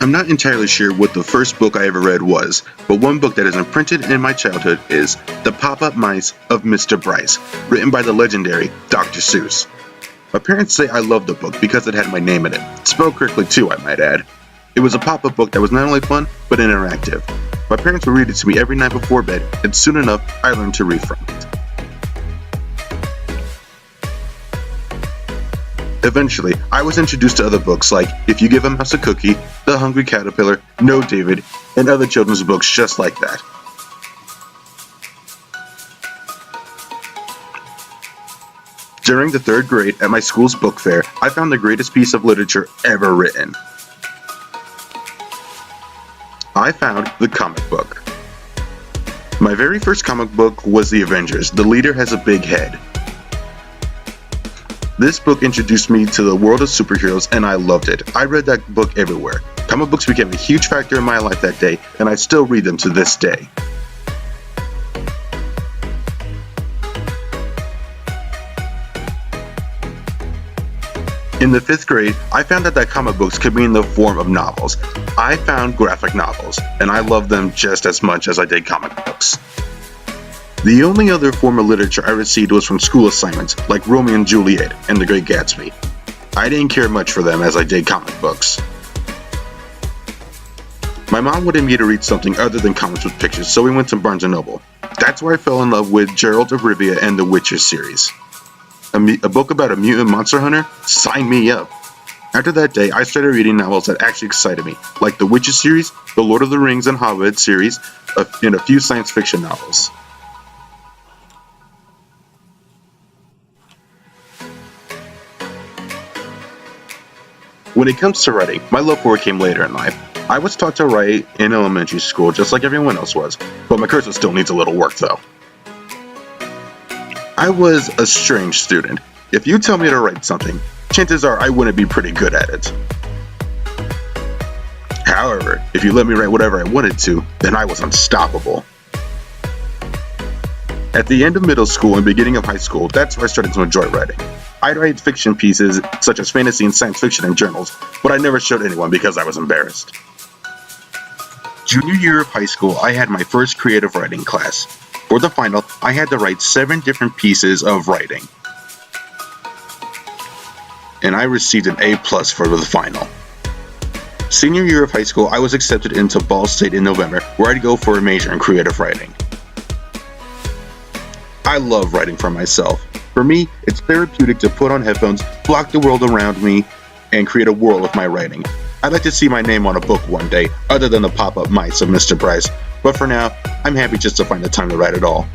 I'm not entirely sure what the first book I ever read was, but one book that is imprinted in my childhood is The Pop-Up Mice of Mr. Bryce, written by the legendary Dr. Seuss. My parents say I loved the book because it had my name in it, spelled correctly too, I might add. It was a pop-up book that was not only fun, but interactive. My parents would read it to me every night before bed, and soon enough, I learned to read from it. Eventually, I was introduced to other books like If You Give a Mouse a Cookie, The Hungry Caterpillar, No David, and other children's books just like that. During the 3rd grade at my school's book fair, I found the greatest piece of literature ever written. I found the comic book. My very first comic book was The Avengers. The leader has a big head. This book introduced me to the world of superheroes and I loved it. I read that book everywhere. Comic books became a huge factor in my life that day and I still read them to this day. In the 5th grade, I found out that comic books could be in the form of novels. I found graphic novels, and I loved them just as much as I did comic books. The only other form of literature I received was from school assignments, like Romeo and Juliet and The Great Gatsby. I didn't care much for them as I did comic books. My mom wanted me to read something other than comics with pictures, so we went to Barnes & Noble. That's where I fell in love with Geralt of Rivia and the Witcher series. A book about a mutant monster hunter? Sign me up! After that day, I started reading novels that actually excited me, like the Witcher series, the Lord of the Rings and Hobbit series, and a few science fiction novels. When it comes to writing, my love for it came later in life. I was taught to write in elementary school just like everyone else was, but my cursive still needs a little work though. I was a strange student. If you tell me to write something, chances are I wouldn't be pretty good at it. However, if you let me write whatever I wanted to, then I was unstoppable. At the end of middle school and beginning of high school, that's where I started to enjoy writing. I'd write fiction pieces such as fantasy and science fiction in journals, but I never showed anyone because I was embarrassed. Junior year of high school, I had my first creative writing class. For the final, I had to write 7 different pieces of writing. And I received an A+ for the final. Senior year of high school, I was accepted into Ball State in November, where I'd go for a major in creative writing. I love writing for myself. For me, it's therapeutic to put on headphones, block the world around me, and create a world with my writing. I'd like to see my name on a book one day, other than the Pop-Up Mice of Mr. Bryce, but for now, I'm happy just to find the time to write it all.